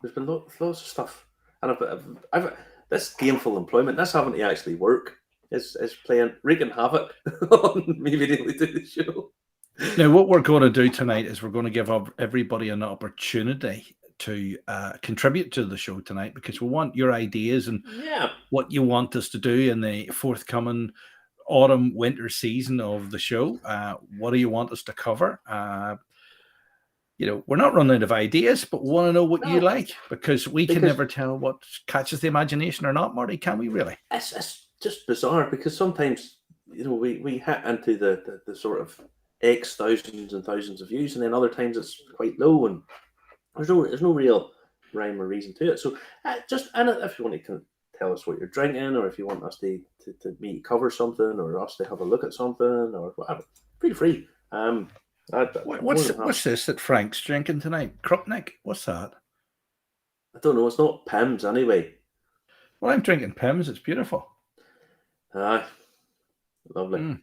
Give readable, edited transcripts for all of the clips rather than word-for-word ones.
There's been lots of stuff, and I've this gainful employment. This having to actually work is playing wreaking havoc on me being able to do the show. Now, what we're going to do tonight is we're going to give everybody an opportunity to contribute to the show tonight, because we want your ideas and what you want us to do in the forthcoming autumn winter season of the show. What do you want us to cover? We're not running out of ideas, but we want to know what you like, because we can never tell what catches the imagination or not, Marty. Can we really? It's just bizarre, because sometimes we hit into the sort of X thousands and thousands of views, and then other times it's quite low, and there's no real rhyme or reason to it. So and if you want to tell us what you're drinking, or if you want us to cover something, or us to have a look at something, or whatever, feel free. What's this that Frank's drinking tonight? Krupnik? What's that? I don't know. It's not Pimm's anyway. Well, I'm drinking Pimm's. It's beautiful. Aye, lovely.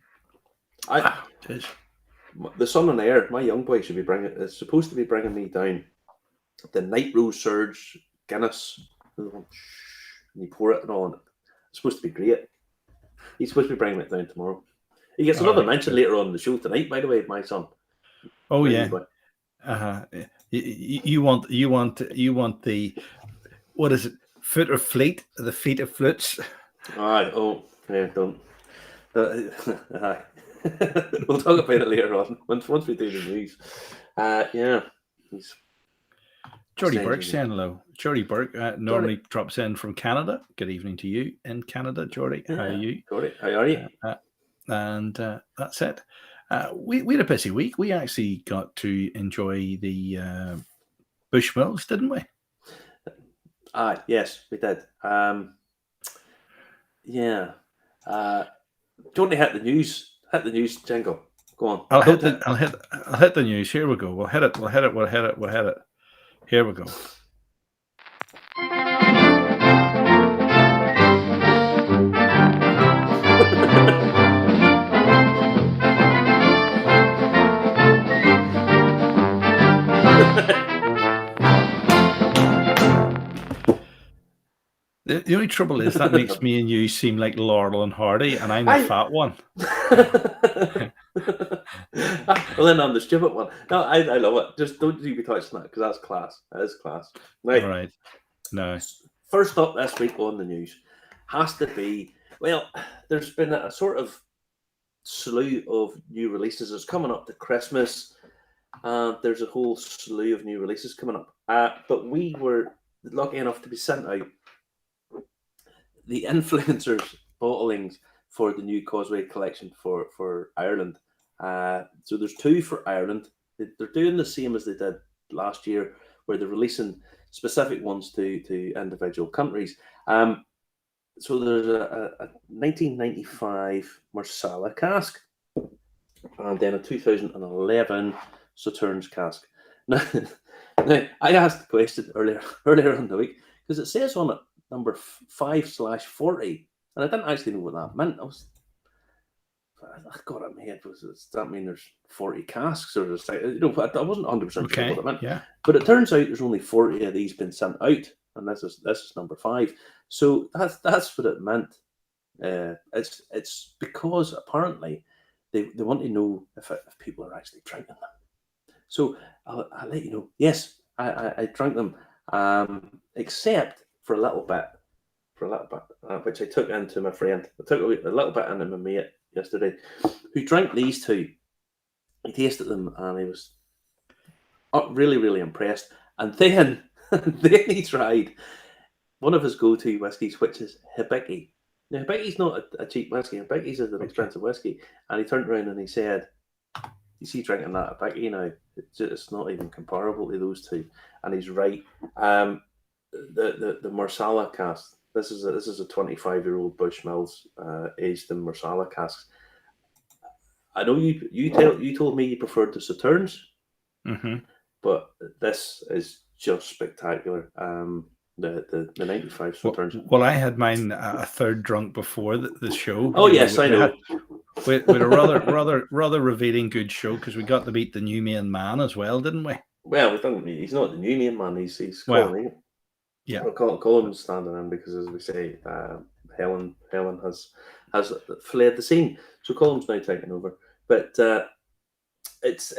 It is. The Son and Air, my young boy is supposed to be bringing me down the Night Rose Surge Guinness. And you pour it and all. It's supposed to be great. He's supposed to be bringing it down tomorrow. He gets another mention later on in the show tonight, by the way, my son. Oh yeah. You want the, what is it? Foot of Fleet? The feet of flutes? Aye. Oh yeah. Don't. We'll talk about it later on once we do the news. Yeah. Jordy Burke saying hello. Jordy Burke normally drops in from Canada. Good evening to you in Canada, Jordy. How are you? Jordy, how are you? And that's it. We had a busy week. We actually got to enjoy the Bushmills, didn't we? Yes, we did. Yeah. Don't hit the news. Hit the news jingle. Go on. I'll hit the news. Here we go. We'll hit it. Here we go. The only trouble is that makes me and you seem like Laurel and Hardy, and I'm the fat one. Well, then I'm the stupid one. No, I love it. Just don't you be touching that, because that's class. That is class. Right. All right. No. First up this week on the news has to be, well, there's been a sort of slew of new releases. It's coming up to Christmas, and there's a whole slew of new releases coming up. But we were lucky enough to be sent out the influencers bottlings for the new Causeway Collection for Ireland. So there's 2 for Ireland. They're doing the same as they did last year, where they're releasing specific ones to individual countries. So there's a 1995 Marsala cask, and then a 2011 Sauternes cask. Now, I asked the question earlier in the week, because it says on it number 5/40, and I didn't actually know what that meant. I got it in my head. Does that mean there's 40 casks, or is it, I wasn't 100% sure what it meant. Yeah. But it turns out there's only 40 of these been sent out, and this is number 5. So that's what it meant. It's because apparently they want to know if people are actually drinking them. So I'll let you know. Yes, I drank them, except for a little bit, which I took into my friend. I took a little bit into my mate yesterday, who drank these 2. He tasted them, and he was really, really impressed. And then he tried one of his go-to whiskies, which is Hibiki. Now, Hibiki's not a cheap whiskey. Hibiki's is an expensive whiskey. And he turned around and he said, "You see, drinking that Hibiki now, it's not even comparable to those 2." And he's right. The Marsala cask. This is a 25-year-old Bushmills aged in Marsala casks. I know you told me you preferred the Sauternes, but this is just spectacular. The 95 Sauternes. Well, I had mine a third drunk before the show. Oh yes, I know. We had a rather revealing good show, because we got to meet the new main man as well, didn't we? Well, he's not the new main man. He's well, Yeah. Well, Colum's standing in because, as we say, Helen has fled the scene, so Colum's now taken over. But it's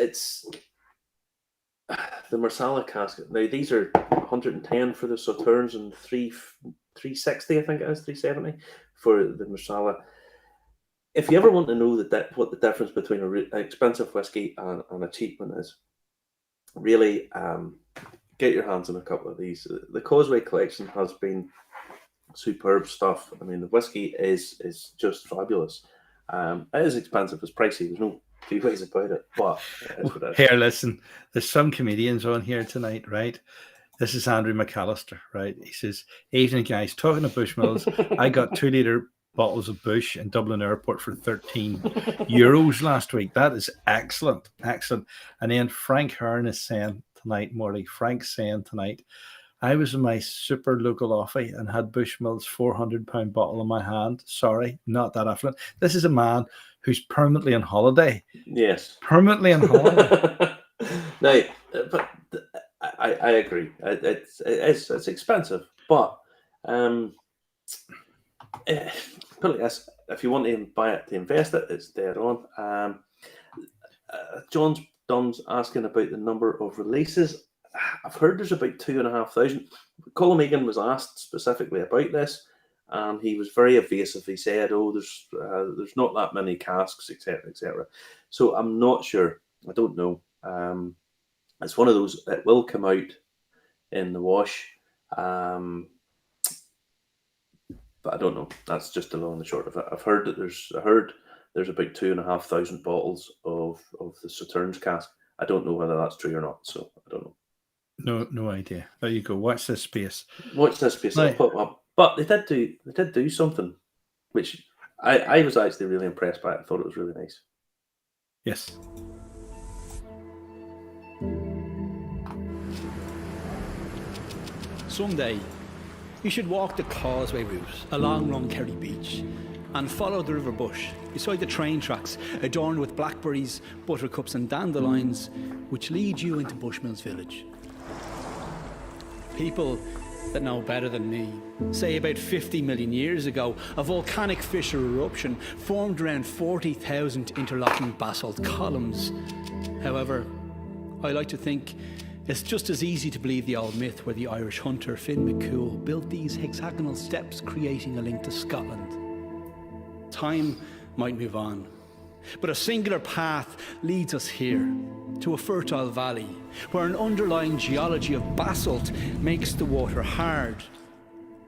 the Marsala casket. Now these are 110 for the Sauternes and 360, I think it is 370 for the Marsala. If you ever want to know what the difference between an expensive whiskey and a cheap one is, really get your hands on a couple of these. The Causeway Collection has been superb stuff. I mean, the whiskey is just fabulous. It is expensive, it's pricey. There's no two ways about it, but it is what it is. Here, listen, there's some comedians on here tonight, right? This is Andrew McAllister, right? He says, "Evening, guys. Talking to Bushmills, I got 2-litre bottles of Bush in Dublin Airport for €13 last week. That is excellent, excellent." And then Frank Hearn is saying tonight, Morley, Frank's saying tonight, "I was in my super local offie and had Bushmills £400 bottle in my hand. Sorry, not that affluent." This is a man who's permanently on holiday. Yes. Permanently on holiday. Now, but I agree. It's expensive, but put it this: if you want to buy it to invest it, it's dead on. John's Dunn's asking about the number of releases. I've heard there's about 2,500. Colm Egan was asked specifically about this, and he was very evasive. He said, "Oh, there's not that many casks, etc., etc." So I'm not sure. I don't know. It's one of those that will come out in the wash, but I don't know. That's just the long and the short of it. I've heard that there's about 2,500 bottles of the Sauternes cask. I don't know whether that's true or not, so I don't know. No idea. There you go. Watch this space. Watch this space. I'll put them up. But they did do something, which I was actually really impressed by. I thought it was really nice. Yes. Someday, you should walk the Causeway route along Ronkerry Beach and follow the River Bush beside the train tracks adorned with blackberries, buttercups and dandelions, which lead you into Bushmills village. People that know better than me say about 50 million years ago, a volcanic fissure eruption formed around 40,000 interlocking basalt columns. However, I like to think it's just as easy to believe the old myth where the Irish hunter Finn McCool built these hexagonal steps, creating a link to Scotland. Time might move on, but a singular path leads us here, to a fertile valley, where an underlying geology of basalt makes the water hard.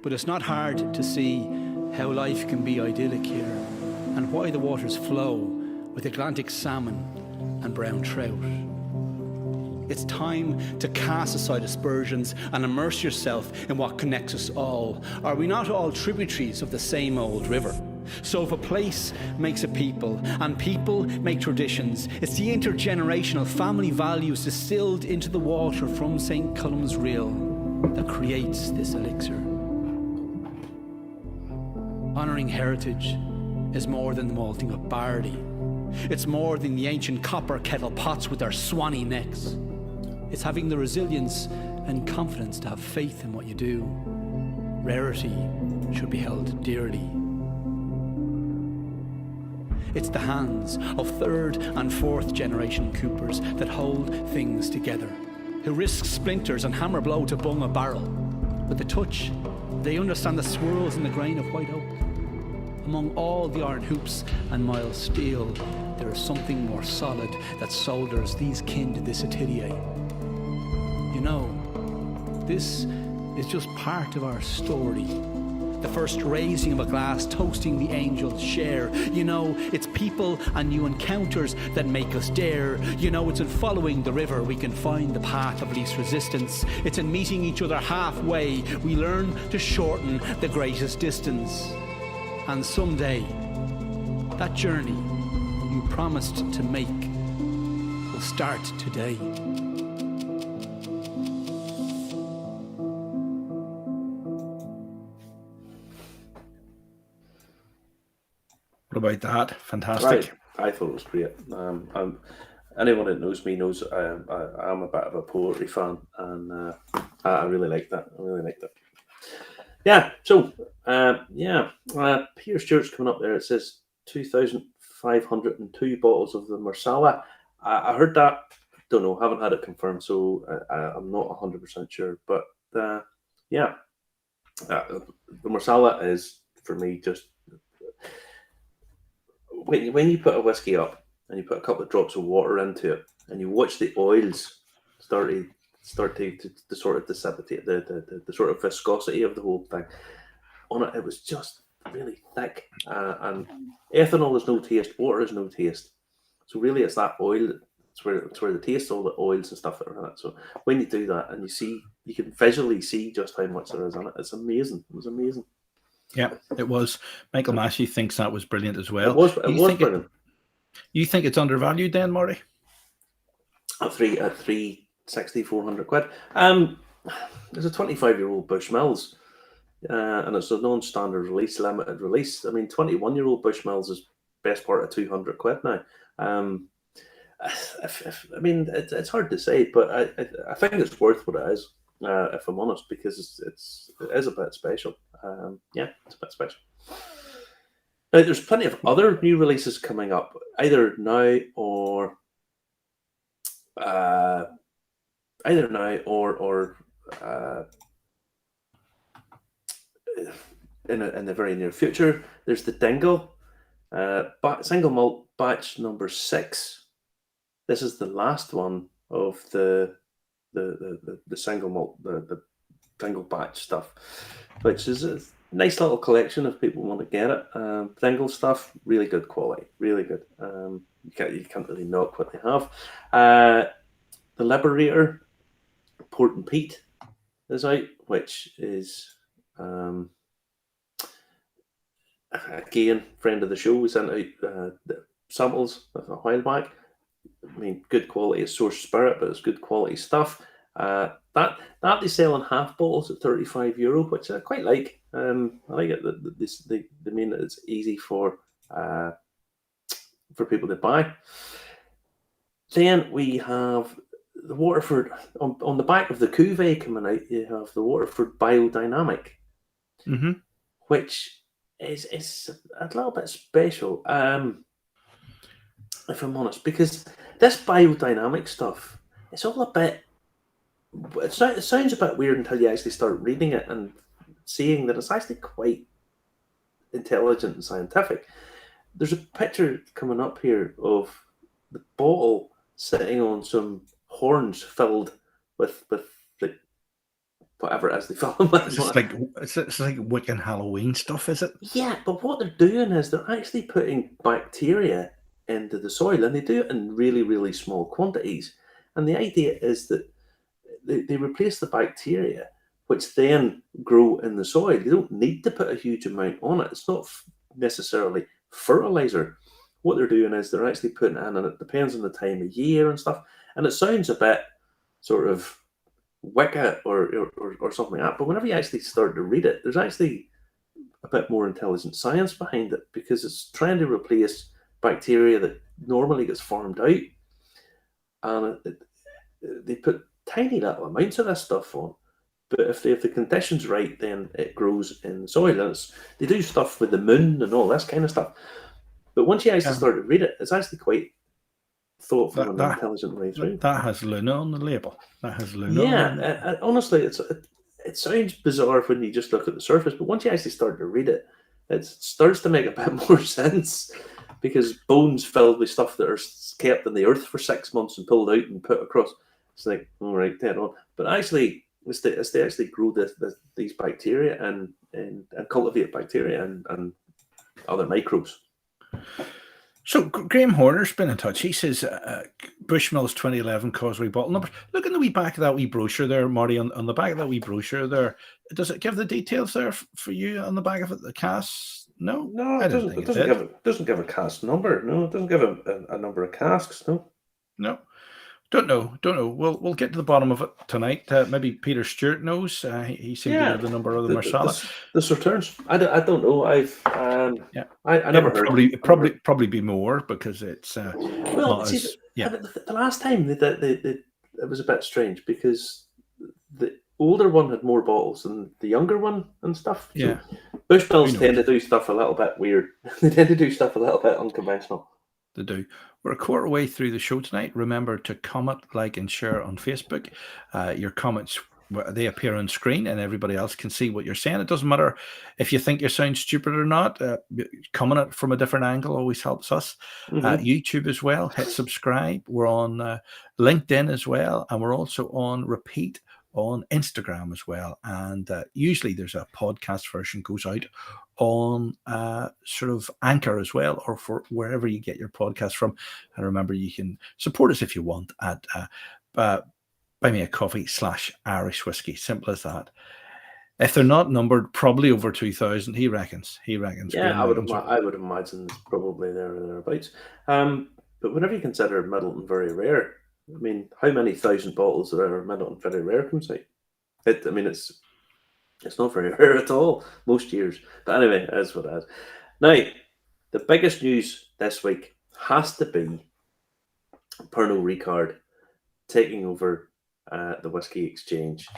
But it's not hard to see how life can be idyllic here, and why the waters flow with Atlantic salmon and brown trout. It's time to cast aside aspersions and immerse yourself in what connects us all. Are we not all tributaries of the same old river? So if a place makes a people, and people make traditions, it's the intergenerational family values distilled into the water from St. Colum's Reel that creates this elixir. Honouring heritage is more than the malting of barley. It's more than the ancient copper kettle pots with their swanny necks. It's having the resilience and confidence to have faith in what you do. Rarity should be held dearly. It's the hands of third and fourth generation coopers that hold things together, who risk splinters and hammer blow to bung a barrel. With a touch, they understand the swirls in the grain of white oak. Among all the iron hoops and mild steel, there is something more solid that solders these kin to this atelier. You know, this is just part of our story. The first raising of a glass, toasting the angel's share. You know, it's people and new encounters that make us dare. You know, it's in following the river we can find the path of least resistance. It's in meeting each other halfway we learn to shorten the greatest distance. And someday, that journey you promised to make will start today. What about that? Fantastic. I thought it was great. Anyone that knows me knows I'm a bit of a poetry fan, and I really like that. Yeah. So, Peter Stewart's coming up there. It says 2,502 bottles of the Marsala. I heard that. Don't know. Haven't had it confirmed, so I'm not 100% sure. But the Marsala is, for me, just when you put a whiskey up and you put a couple of drops of water into it and you watch the oils start to sort of dissipate the sort of viscosity of the whole thing on it. It was just really thick, and ethanol is no taste, water is no taste. So really, it's that oil. It's where the taste, all the oils and stuff that are in it. So when you do that and you can visually see just how much there is in it. It's amazing. It was amazing. Yeah, it was. Michael Massey thinks that was brilliant as well. It was brilliant. You think it's undervalued then, Marty? At 360, 400 quid. There's a 25-year-old Bushmills, and it's a non-standard release, limited release. I mean, 21-year-old Bushmills is best part of 200 quid now. I mean, it's hard to say, but I think it's worth what it is, if I'm honest, because it is a bit special. It's a bit special. Now, there's plenty of other new releases coming up, either now or in the very near future. There's the Dingle single malt batch number 6. This is the last one of the single malt, the Dingle batch stuff, which is a nice little collection if people want to get it. Dingle stuff, really good quality, really good. You can't really knock what they have. The Liberator Port and Peat is out, which is again, friend of the show. We sent out the samples a while back. I mean, good quality is source spirit, but it's good quality stuff. That they sell in half bottles at €35, which I quite like. I like it that they mean that it's easy for people to buy. Then we have the Waterford on the back of the cuvee coming out. You have the Waterford Biodynamic, which is a little bit special. If I'm honest, because this biodynamic stuff, it's all a bit. It sounds a bit weird until you actually start reading it and seeing that it's actually quite intelligent and scientific. There's a picture coming up here of the bottle sitting on some horns filled with like whatever it is they fill them with. It's like Wiccan Halloween stuff, is it? Yeah, but what they're doing is they're actually putting bacteria into the soil, and they do it in really, really small quantities. And the idea is that they replace the bacteria, which then grow in the soil. They don't need to put a huge amount on it. It's not necessarily fertilizer. What they're doing is they're actually putting it in, and it depends on the time of year and stuff. And it sounds a bit sort of Wicca or something like that. But whenever you actually start to read it, there's actually a bit more intelligent science behind it, because it's trying to replace bacteria that normally gets farmed out, and they put tiny little amounts of this stuff on. But if the conditions right, then it grows in the soil. And they do stuff with the moon and all this kind of stuff. But once you actually start to read it, it's actually quite thoughtful and intelligent way through. That has Luna on the label. That has Luna. Yeah, honestly, it sounds bizarre when you just look at the surface, but once you actually start to read it, it starts to make a bit more sense. Because bones filled with stuff that are kept in the earth for 6 months and pulled out and put across. It's like, all right, dead on. But actually, it's to actually grow these bacteria and cultivate bacteria and other microbes. So Graham Horner's been in touch. He says Bushmills 2011 Causeway bottle number. Look in the wee back of that wee brochure there, Marty. On the back of that wee brochure there, does it give the details there for you on the back of it? The cask? No, it doesn't give a cask number. No, it doesn't give a number of casks. No. Don't know. We'll get to the bottom of it tonight. Maybe Peter Stewart knows. He seemed to know the number of the Marsala. This returns. I don't know. I never heard. Probably be more, because it's the last time it was a bit strange, because older one had more bottles than the younger one and stuff. Yeah. So Bushmills tend to do stuff a little bit weird. They tend to do stuff a little bit unconventional. They do. We're a quarter way through the show tonight. Remember to comment, like, and share on Facebook. Your comments, they appear on screen and everybody else can see what you're saying. It doesn't matter if you think you sound stupid or not. Coming at it from a different angle always helps us. YouTube as well. Hit subscribe. We're on LinkedIn as well. And we're also on repeat on Instagram as well. And usually there's a podcast version goes out on sort of Anchor as well, or for wherever you get your podcast from. And remember, you can support us if you want at buymeacoffee/Irish whiskey. Simple as that. If they're not numbered, probably over 2,000. He reckons. Yeah, I would imagine it's probably there or thereabouts. But whenever you consider Middleton very rare, I mean, how many thousand bottles are Middleton very rare comes out? It's not very rare at all most years. But anyway, that's what it is. Now, the biggest news this week has to be Pernod Ricard taking over the Whiskey Exchange.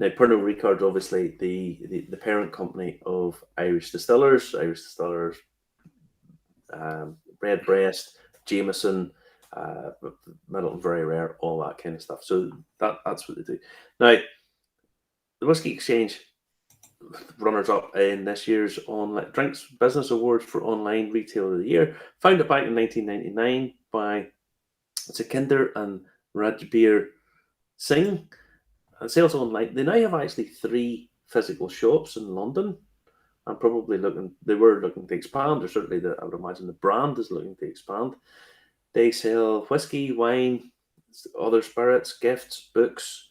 Now, Pernod Ricard, obviously the parent company of Irish Distillers, Redbreast, Jameson, Middleton Very Rare, all that kind of stuff. So that's what they do. Now, the Whiskey Exchange runners-up in this year's online Drinks Business Awards for Online Retailer of the Year, founded back in 1999 by Sukhinder and Rajbir Singh, and sales online. They now have actually 3 physical shops in London, and they were looking to expand, or certainly I would imagine the brand is looking to expand. They sell whiskey, wine, other spirits, gifts, books.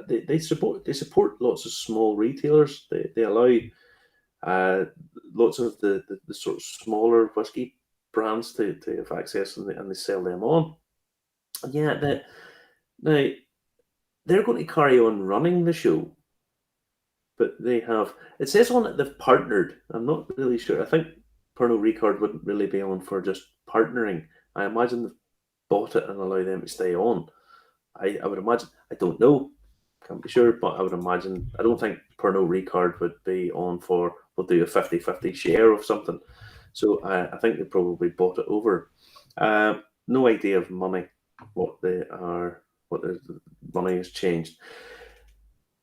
They support lots of small retailers. They allow lots of the sort of smaller whiskey brands to have access, and they sell them on. And yeah, now they're going to carry on running the show, but it says on it they've partnered. I'm not really sure. I think Pernod Ricard wouldn't really be on for just partnering. I imagine they've bought it and allow them to stay on. I would imagine. I don't know. Can't be sure, but I would imagine. I don't think Pernod Ricard would be on for, we'll do a 50-50 share of something. So I think they probably bought it over. No idea of money, what their money has changed.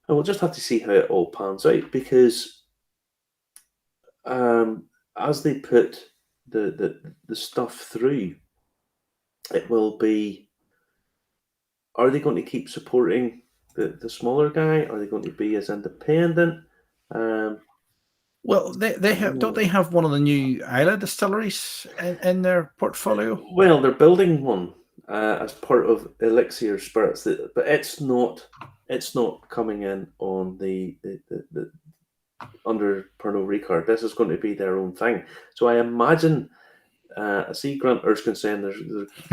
And we'll just have to see how it all pans out, because as they put the stuff through, it will be, are they going to keep supporting the smaller guy? Are they going to be as independent? Well, they have, don't they have one of the new Islay distilleries in their portfolio? Well, they're building one as part of Elixir Spirits, but it's not coming in on the under Pernod Ricard. This is going to be their own thing. So I imagine, I see Grant Erskine saying they're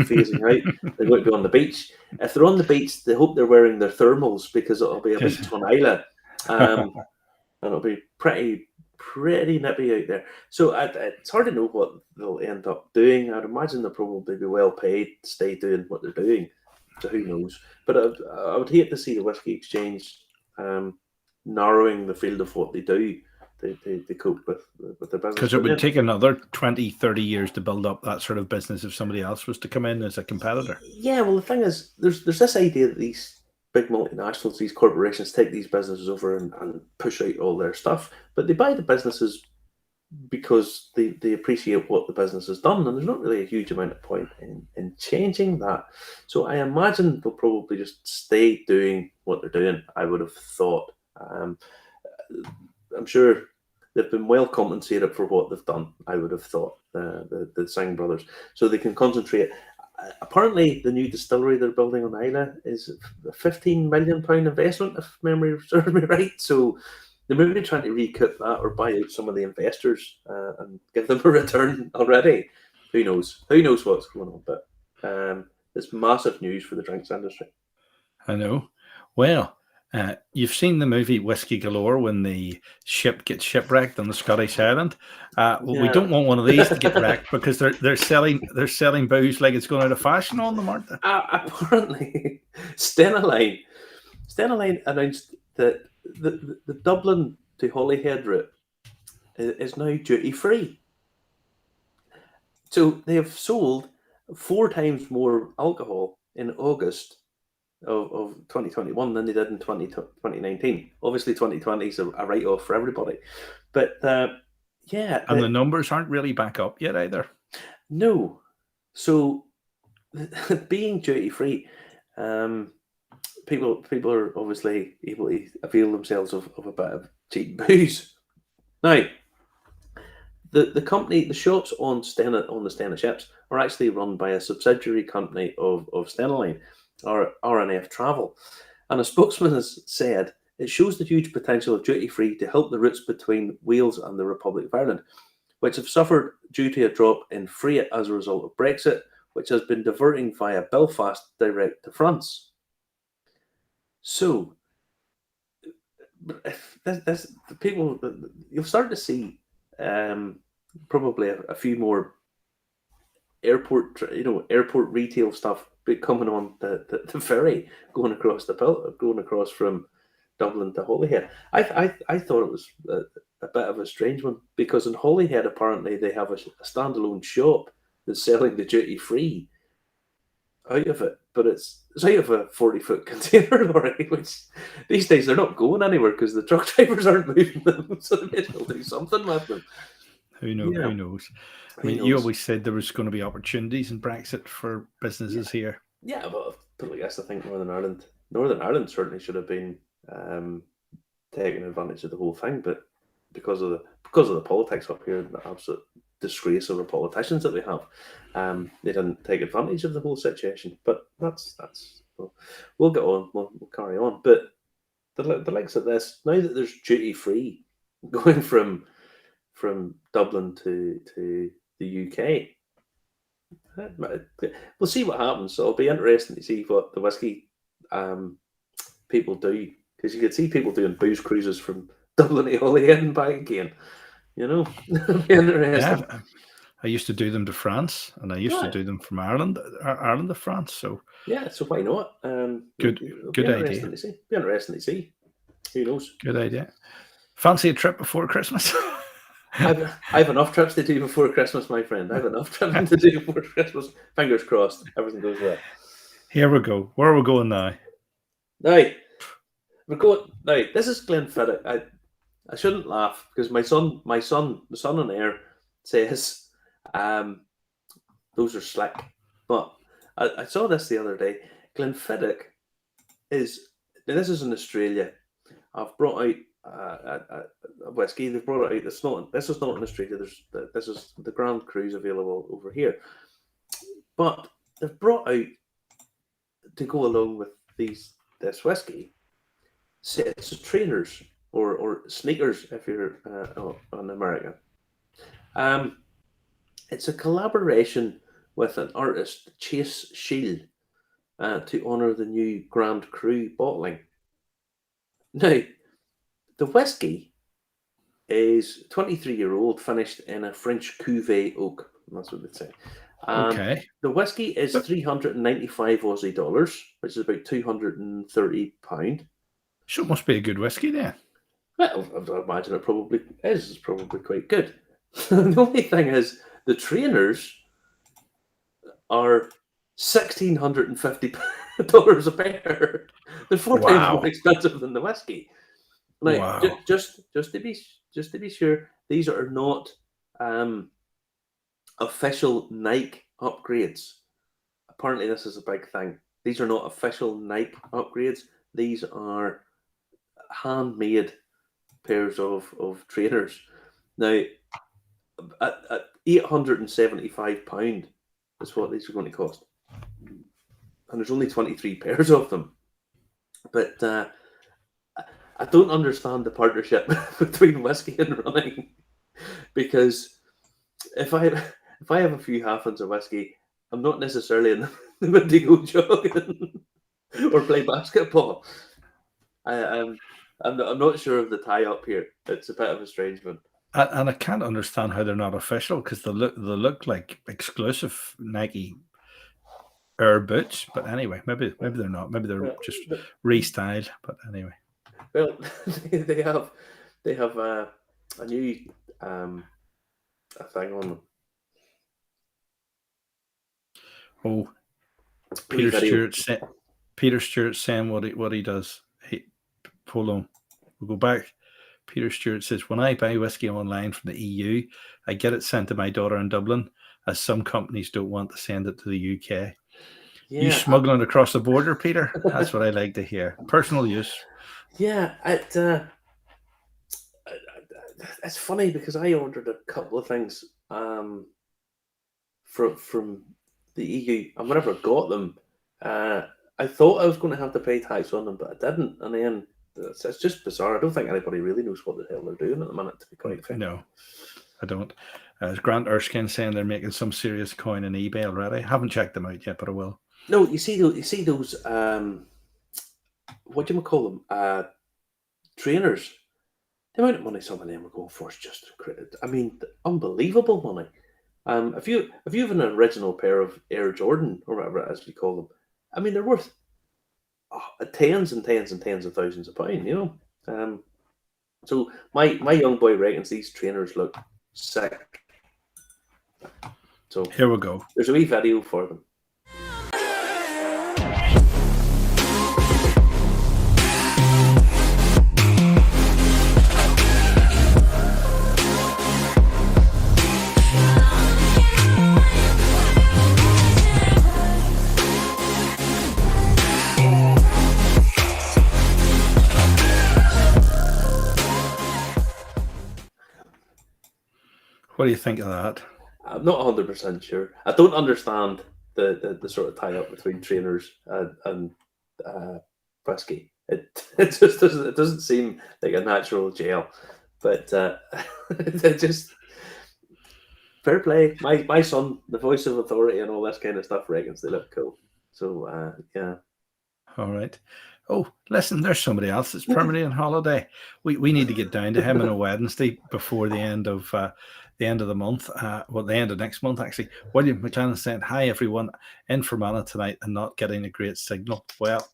phasing out. They're going to be on the beach. If they're on the beach, they hope they're wearing their thermals, because it'll be a beach on Islay, and it'll be pretty nippy out there. So it's hard to know what they'll end up doing. I'd imagine they'll probably be well paid to stay doing what they're doing. So who knows? But I would hate to see the Whiskey Exchange narrowing the field of what they do. They cope with their business. Because it would take another 20, 30 years to build up that sort of business if somebody else was to come in as a competitor. Yeah, well, the thing is, there's this idea that these big multinationals, these corporations, take these businesses over and push out all their stuff, but they buy the businesses because they appreciate what the business has done, and there's not really a huge amount of point in changing that. So I imagine they'll probably just stay doing what they're doing, I would have thought. I'm sure they've been well compensated for what they've done, I would have thought, the Singh brothers. So they can concentrate. Apparently, the new distillery they're building on Islay is a £15 million investment, if memory serves me right. So they're maybe trying to recoup that or buy out some of the investors and give them a return already. Who knows? Who knows what's going on? But it's massive news for the drinks industry. I know. Well, you've seen the movie Whiskey Galore when the ship gets shipwrecked on the Scottish island. We don't want one of these to get wrecked, because they're selling booze like it's going out of fashion on them, aren't they? Apparently, Stena Line Stena Line announced that the Dublin to Holyhead route is now duty free. So they have sold 4 times more alcohol in August of 2021 than they did in 2019. Obviously, 2020 is a write-off for everybody. But yeah. And the numbers aren't really back up yet either. No. So being duty-free, people are obviously able to avail themselves of a bit of cheap booze. Now, the company, the shops on the Stena ships are actually run by a subsidiary company of Stena Line, or RNF Travel. And a spokesman has said it shows the huge potential of duty-free to help the routes between Wales and the Republic of Ireland, which have suffered due to a drop in freight as a result of Brexit, which has been diverting via Belfast direct to France. So, the people, you'll start to see probably a few more airport retail stuff coming on the ferry going across from Dublin to Holyhead. I thought it was a bit of a strange one, because in Holyhead apparently they have a standalone shop that's selling the duty free out of it, but it's out of a 40-foot container lorry, which these days they're not going anywhere because the truck drivers aren't moving them, so they may as well do something with them. Who knows? Yeah. Who knows? I mean, you always said there was going to be opportunities in Brexit for businesses here. Yeah, but I guess I think Northern Ireland certainly should have been taking advantage of the whole thing, but because of the politics up here, the absolute disgrace of the politicians that we have, they didn't take advantage of the whole situation. But that's we'll get on, we'll carry on. But the likes of this, now that there's duty free going from Dublin to the UK, we'll see what happens. So it'll be interesting to see what the whiskey people do, because you could see people doing booze cruises from Dublin to Holyhead and back again. It'll be interesting. Yeah, I used to do them to France, and I used to do them from Ireland to France. So yeah, so why not? Good idea. Be interesting to see. Who knows? Good idea. Fancy a trip before Christmas? I have enough trips to do before Christmas, my friend. I have enough trips to do before Christmas. Fingers crossed, everything goes well. Here we go. Where are we going now? Now, this is Glenfedex. I shouldn't laugh because the son on air says those are slick. But I saw this the other day. Glenfiddich this is in Australia. I've brought out a whiskey. They've brought it out. This is not in Australia. This is the Grand Cru's available over here. But they've brought out, to go along with this whiskey, sets of trainers or sneakers if you're in America. It's a collaboration with an artist, Chase Shield, to honour the new Grand Cru bottling. Now, the whiskey is 23-year-old, finished in a French cuvee oak. That's what they'd say. Okay. The whiskey is 395 Aussie dollars, which is about £230. Sure, must be a good whiskey there. Well, I imagine it probably is. It's probably quite good. The only thing is, the trainers are $1,650 a pair. They're 4 times more expensive than the whiskey. Now, just to be sure, these are not official Nike upgrades. Apparently, this is a big thing. These are not official Nike upgrades. These are handmade pairs of trainers. Now, at £875 is what these are going to cost, and there's only 23 pairs of them. But I don't understand the partnership between whiskey and running, because if I have a few halfings of whiskey, I'm not necessarily in the mood to go jogging or play basketball. I'm not sure of the tie-up here. It's a bit of a strange one. And I can't understand how they're not official, because they look like exclusive Nike Air boots, but anyway, maybe they're not. Maybe they're just restyled. But anyway, well, they have a new a thing on them. Oh, Peter Stewart saying what he does. Hold on, we'll go back. Peter Stewart says, when I buy whiskey online from the EU, I get it sent to my daughter in Dublin, as some companies don't want to send it to the UK. Yeah, you smuggling across the border, Peter? That's what I like to hear. Personal use. Yeah, it's funny because I ordered a couple of things from the EU, and whenever I got them, I thought I was going to have to pay tax on them, but I didn't. And then it's just bizarre. I don't think anybody really knows what the hell they're doing at the minute, to be quite fair. No, I don't. As Grant Erskine saying they're making some serious coin on eBay already. I haven't checked them out yet, but I will. No, you see those what do you call them? Trainers. The amount of money some of them are going for is just unbelievable money. If you have an original pair of Air Jordan or whatever it is we call them, I mean they're worth tens and tens and tens of thousands of pounds, you know. So my young boy reckons these trainers look sick. So here we go. There's a wee video for them. What do you think of that? I'm not 100% sure. I don't understand the sort of tie up between trainers and whiskey. It just doesn't seem like a natural gel. But it just fair play. My son, the voice of authority and all this kind of stuff, reckons they look cool. So yeah. All right. Oh, listen, there's somebody else that's permanently on holiday. We need to get down to him on a Wednesday before the end of the month. The end of next month, actually. William McLennan said, "Hi everyone, in Fermanagh tonight and not getting a great signal." Well,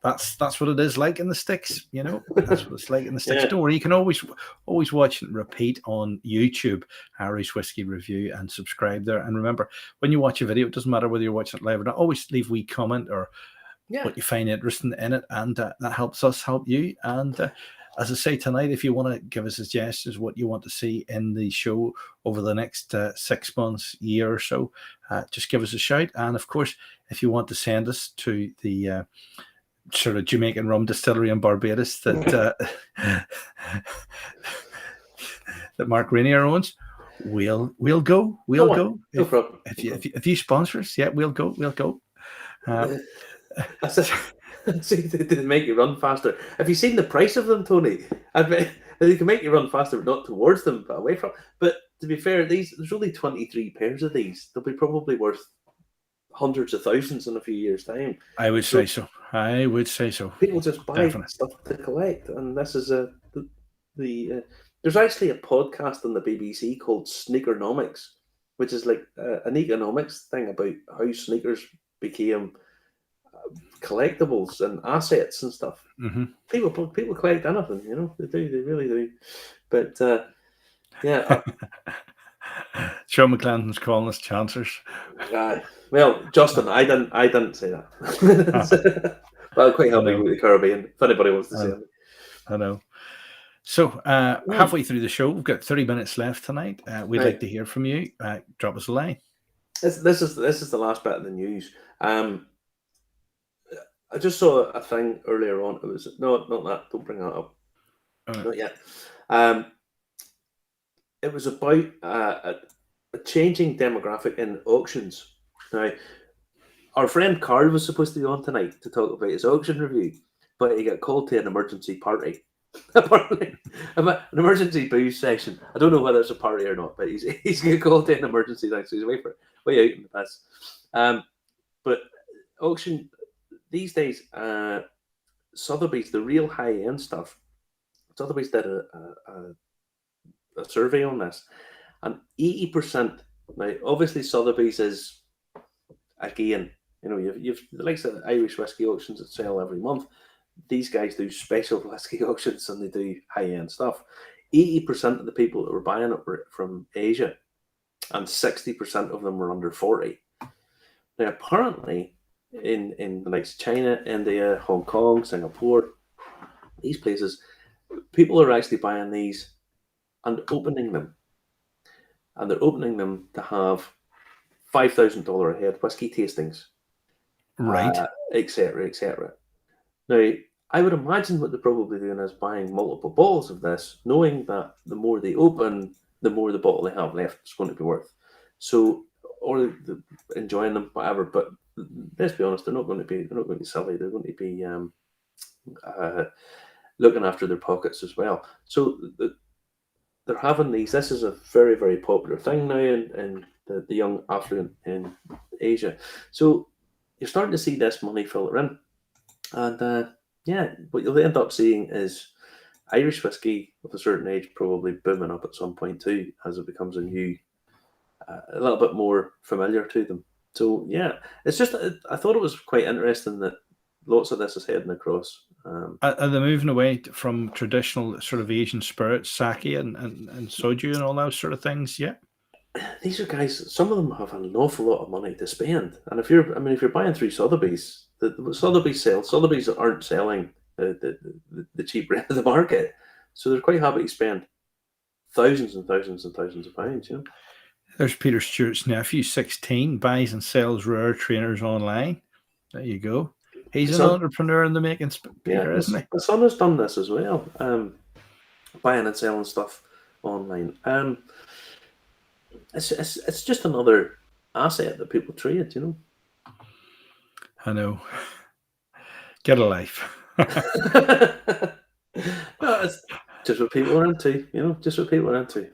that's what it is like in the sticks, you know. That's what it's like in the sticks. Yeah. Don't worry, you can always watch and repeat on YouTube, Irish Whiskey Review, and subscribe there. And remember, when you watch a video, it doesn't matter whether you're watching it live or not. Always leave a wee comment or what you find interesting in it, and that helps us help you. And as I say tonight, if you want to give us suggestions what you want to see in the show over the next 6 months, year or so, just give us a shout. And of course, if you want to send us to the sort of Jamaican rum distillery in Barbados that that Mark Rainier owns, we'll go. We'll go. No problem. If you sponsor us, yeah, we'll go. They make you run faster. Have you seen the price of them, Tony? They can make you run faster, but not towards them, but away from. But to be fair, there's only 23 pairs of these. They'll be probably worth hundreds of thousands in a few years' time. I would say so. People just buy stuff to collect, and this is there's actually a podcast on the BBC called Sneakernomics, which is like an economics thing about how sneakers became collectibles and assets and stuff. Mm-hmm. People collect anything, you know. They really do. But yeah. Sean McClendon's calling us chancers. Well, Justin, I didn't say that. Well, quite help me with the Caribbean if anybody wants to say it. I know. So halfway through the show, we've got 30 minutes left tonight. We'd like to hear from you. Drop us a line. This is the last bit of the news. I just saw a thing earlier on. It was not that. Don't bring that up. Not yet. It was about a changing demographic in auctions. Now, our friend Carl was supposed to be on tonight to talk about his auction review, but he got called to an emergency party. Apparently, an emergency booze session. I don't know whether it's a party or not, but he's going to call to an emergency thing, so he's way out in the piss. But auction these days, Sotheby's, the real high end stuff. Sotheby's did a survey on this, and 80%. Now, obviously, Sotheby's is again You know, you've the likes of Irish whiskey auctions that sell every month. These guys do special whiskey auctions and they do high-end stuff. 80% of the people that were buying it were from Asia, and 60% of them were under 40. Now, apparently, in the likes of China, India, Hong Kong, Singapore, these places, people are actually buying these and opening them. And they're opening them to have $5,000 a head whiskey tastings. Right. Etc., etc. Now, I would imagine what they're probably doing is buying multiple bottles of this, knowing that the more they open, the more the bottle they have left is going to be worth. So, or enjoying them, whatever. But let's be honest, they're not going to be silly. They're going to be looking after their pockets as well. So they're having these. This is a very, very popular thing now in the young affluent in Asia. So you're starting to see this money filter in. And what you'll end up seeing is Irish whiskey of a certain age probably booming up at some point too, as it becomes a little bit more familiar to them. So yeah, it's just, I thought it was quite interesting that lots of this is heading across. Are they moving away from traditional sort of Asian spirits, sake and soju and all those sort of things? Yeah. These are guys. Some of them have an awful lot of money to spend, and if you're buying through Sotheby's, the Sotheby's sell. Sotheby's aren't selling the cheap rent of the market, so they're quite happy to spend thousands and thousands and thousands of pounds. You know. There's Peter Stewart's nephew, 16, buys and sells rare trainers online. There you go. He's an entrepreneur in the making, Peter, isn't he? My son has done this as well, buying and selling stuff online. It's just another asset that people trade, you know. I know. Get a life. No, it's just what people are into, you know. Just what people are into.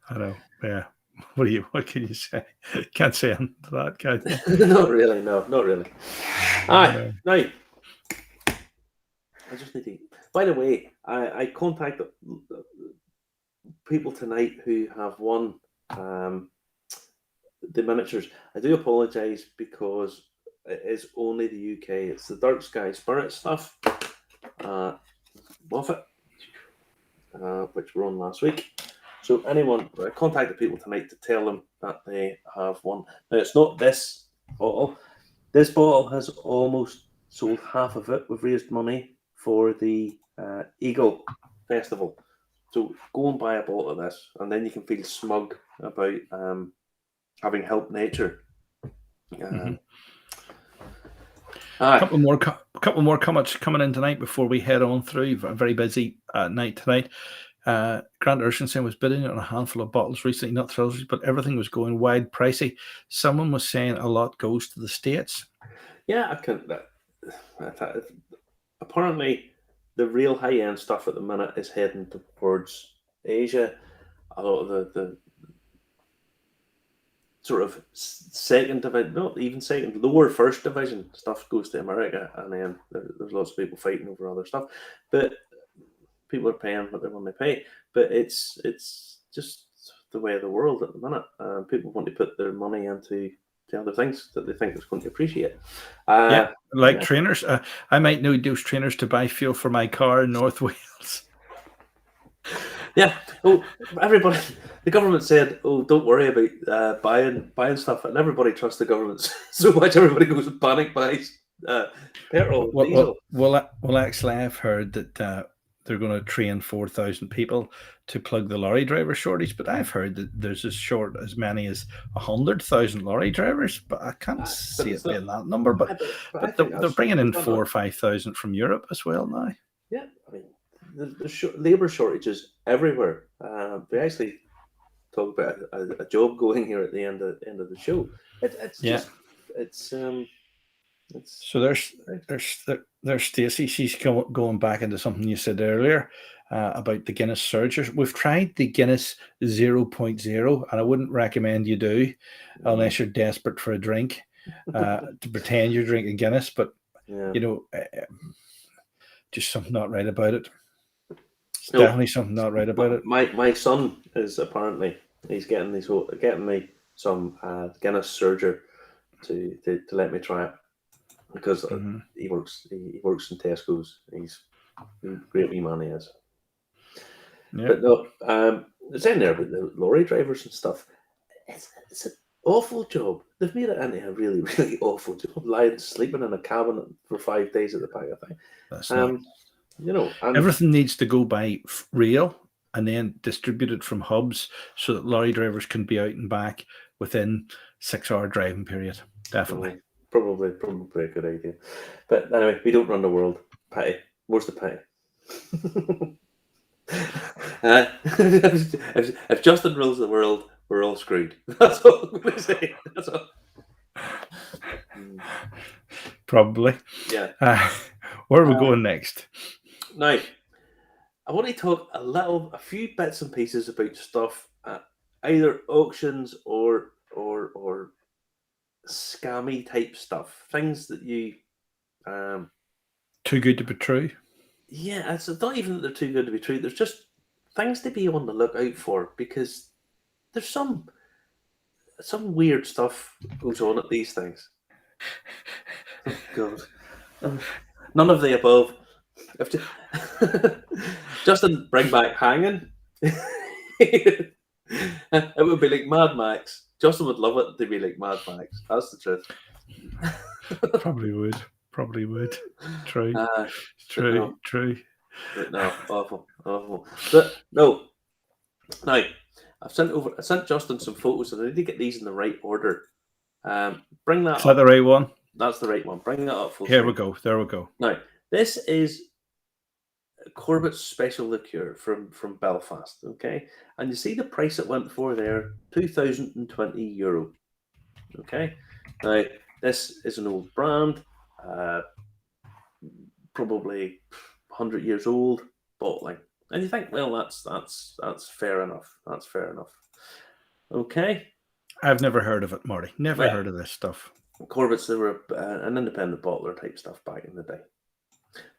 I know. Yeah. What can you say? Can't say on that, can you? Not really. No, not really. Now I just need to. By the way, I contacted people tonight who have won the miniatures. I do apologise because it is only the UK. It's the Dark Sky Spirit stuff, Moffat, which were on last week. So I contacted people tonight to tell them that they have won. Now, it's not this bottle. This bottle has almost sold half of it. We've raised money for the Eagle Festival. So go and buy a bottle of this, and then you can feel smug about having helped nature. A couple more comments coming in tonight before we head on through. A very busy night tonight. Grant Urshenson was bidding on a handful of bottles recently, not trilogies, but everything was going wide pricey. Someone was saying a lot goes to the States. Yeah, I can. Apparently, the real high-end stuff at the minute is heading towards Asia. A lot of the sort of second division, not even second, lower first division stuff goes to America, and then there's lots of people fighting over other stuff. But people are paying what they want to pay. But it's just the way of the world at the minute. People want to put their money into the other things that they think is going to appreciate. Trainers. I might need those trainers to buy fuel for my car in North Wales. Yeah. Oh, everybody. The government said, "Oh, don't worry about buying stuff," and everybody trusts the government so much. Everybody goes and panic buys petrol, diesel. Well, actually, I've heard that they're going to train 4,000 people to plug the lorry driver shortage, but I've heard that there's as many as 100,000 lorry drivers, but I can't see it being that number. But they're bringing in 4,000 or 5,000 from Europe as well now. Yeah, I mean, there's labour shortages everywhere. They actually talk about a job going here at the end of the show. So there's Stacey. She's going back into something you said earlier about the Guinness Surgers. We've tried the Guinness 0.0, and I wouldn't recommend you do unless you're desperate for a drink to pretend you're drinking Guinness. But just something not right about it. Definitely something not right about it. My son is apparently he's getting me some Guinness Surger to let me try it because he works in Tesco's. He's a great wee man, he is. Yep. But no, it's in there about the lorry drivers and stuff. It's an awful job. They've made it into a really, really awful job. Sleeping in a cabin for 5 days at the back of the thing. That's not... You know, everything needs to go by rail and then distributed from hubs so that lorry drivers can be out and back within 6-hour driving period. Definitely. Probably a good idea. But anyway, we don't run the world. Pity. Where's the pity? If Justin rules the world, we're all screwed. That's all I'm going to say. That's all. Probably. Yeah. Where are we going next? Now, I want to talk a few bits and pieces about stuff at either auctions or scammy type stuff. Things that you too good to be true. Yeah, it's not even that they're too good to be true. There's just things to be on the lookout for because there's some weird stuff goes on at these things. Oh God. None of the above. Justin, bring back hanging. It would be like Mad Max. Justin would love it to be like Mad Max. That's the truth. Probably would. True. True. But no, awful. But no. Now, I sent Justin some photos, and I need to get these in the right order. Bring that. Is that the right one? That's the right one. Bring that up. Here we go. There we go. Now, this is Corbett's special liqueur from Belfast. Okay, and you see the price it went for there, €2,020. Okay, now this is an old brand, probably 100 years old, bottling, and you think, well, that's fair enough. That's fair enough. Okay, I've never heard of it, Marty. Never heard of this stuff. Corbett's, they were an independent bottler type stuff back in the day.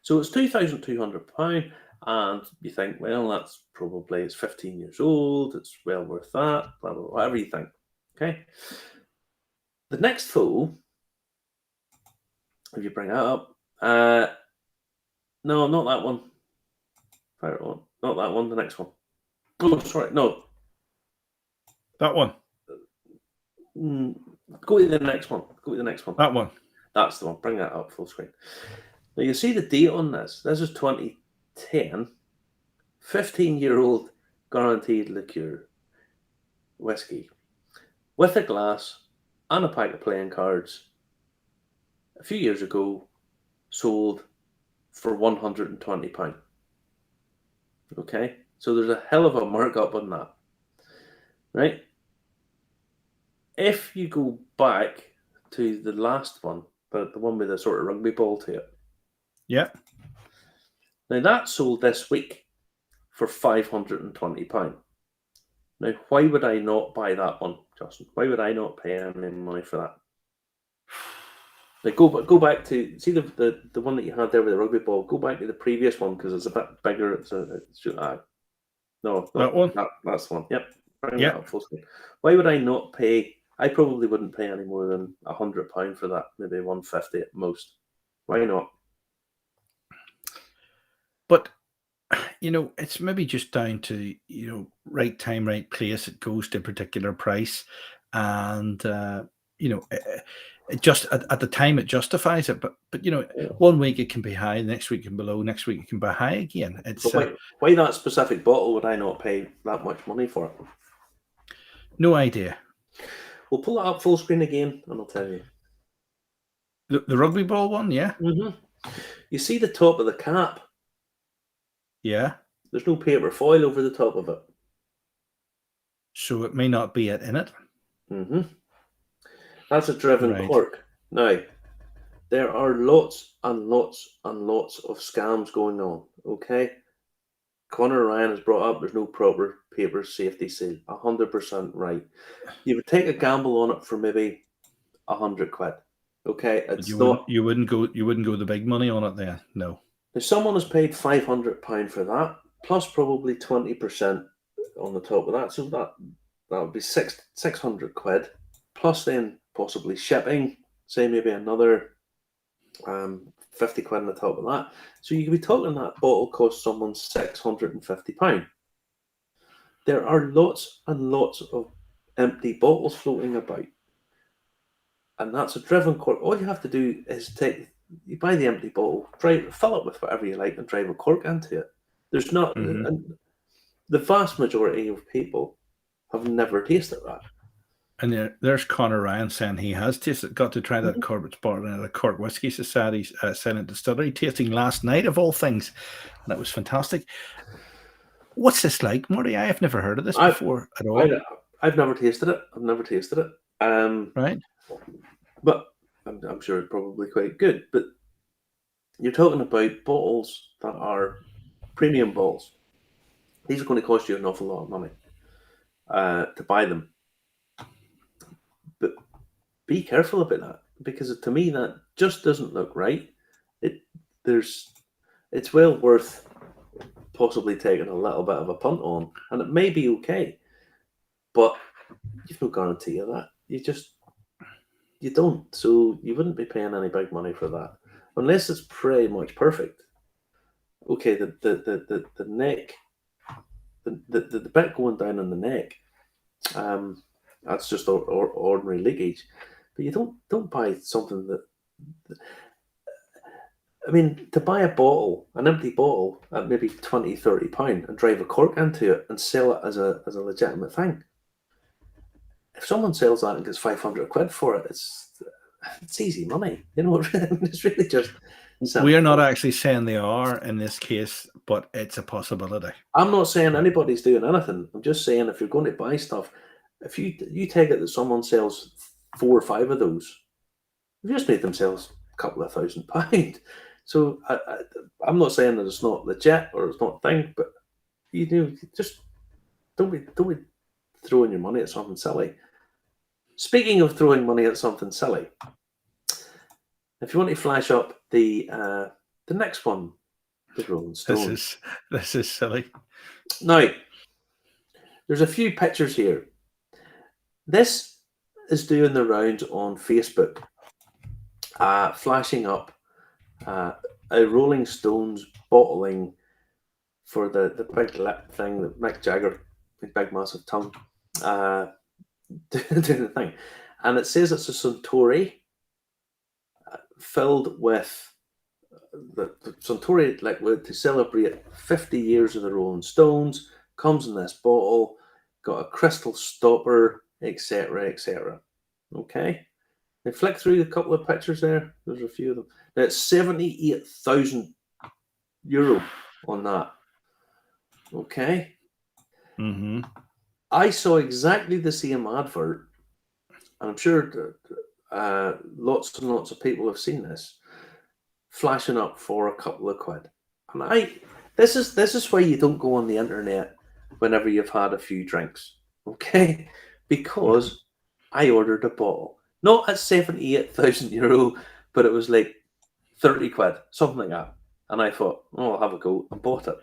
So it's £2,200, and you think, well, that's probably, it's 15 years old, it's well worth that, blah, blah, blah, whatever you think. Okay. The next photo, if you bring that up, no, not that one. Fire it on. Not that one, the next one. Oh, sorry, no. That one. Go to the next one. That one. That's the one. Bring that up full screen. Now, you see the date on this. This is 2010. 15-year-old guaranteed liqueur whiskey with a glass and a pack of playing cards. A few years ago, sold for £120. Okay, so there's a hell of a markup on that, right? If you go back to the last one, but the one with the sort of rugby ball to it. Yeah. Now that sold this week for £520. Now, why would I not buy that one, Justin? Why would I not pay any money for that? Like, go back to see the one that you had there with the rugby ball. Go back to the previous one because it's a bit bigger. No, that one. That's the one. Yep. Bring that up full screen. Why would I not pay? I probably wouldn't pay any more than £100 for that. Maybe £150 at most. Why not? But it's maybe just down to right time, right place. It goes to a particular price, and it just at the time it justifies it. But 1 week it can be high, next week it can be low, next week it can be high again. It's why that specific bottle would I not pay that much money for it? No idea. We'll pull it up full screen again, and I'll tell you. The rugby ball one, yeah. Mm-hmm. You see the top of the cap? Yeah. There's no paper foil over the top of it. So it may not be it in it. Mm-hmm. That's a driven cork. Now, there are lots and lots and lots of scams going on, okay? Conor Ryan has brought up there's no proper paper safety seal. 100% right. You would take a gamble on it for maybe £100. Okay, you wouldn't go the big money on it then. No. If someone has paid £500 for that, plus probably 20% on the top of that, so that would be £600, plus then possibly shipping, say maybe another 50 quid on the top of that. So you could be talking that bottle costs someone £650. There are lots and lots of empty bottles floating about. And that's a driven cork. All you have to do is you buy the empty bottle, fill it with whatever you like, and drive a cork into it. There's not, and the vast majority of people have never tasted that. And there's Connor Ryan saying he has got to try that Corbett's bottle at the Cork Whisky Society's Senate Distillery tasting last night, of all things. And that was fantastic. What's this like, Marty? I have never heard of this before at all. I've never tasted it. Right. But I'm sure it's probably quite good. But you're talking about bottles that are premium bottles. These are going to cost you an awful lot of money to buy them. But be careful about that, because to me that just doesn't look right. It's well worth possibly taking a little bit of a punt on, and it may be okay, but you've no guarantee of that. You don't. So you wouldn't be paying any big money for that unless it's pretty much perfect. Okay, the neck, the bit going down on the neck, that's just ordinary leakage. But you don't buy something that. I mean, to buy a bottle, an empty bottle at maybe £20-30 and drive a cork into it and sell it as a legitimate thing. If someone sells that and gets 500 quid for it, it's easy money. You know, it's really just. We are not actually saying they are in this case, but it's a possibility. I'm not saying anybody's doing anything. I'm just saying if you're going to buy stuff, if you take it that someone sells 4 or 5 of those, they've just made themselves a couple of £1,000. So I'm not saying that it's not legit or it's not a thing, but just don't be throwing your money at something silly. Speaking of throwing money at something silly, if you want to flash up the next one, the Rolling Stones. This is silly. Now, there's a few pictures here. This is doing the rounds on Facebook, flashing up a Rolling Stones bottling for the big lip thing that Mick Jagger, big massive tongue, doing the thing. And it says it's a Suntory filled with the Suntory liquid to celebrate 50 years of the Rolling Stones. Comes in this bottle, got a crystal stopper, etc., etc. Okay, they flick through a couple of pictures there. There's a few of them. Now it's €78,000 on that. Okay. Mm-hmm. I saw exactly the same advert, and I'm sure lots and lots of people have seen this flashing up for a couple of quid. And this is why you don't go on the internet whenever you've had a few drinks, okay? Because I ordered a bottle, not at €78,000, but it was like 30 quid, something like that. And I thought, I'll have a go, and bought it.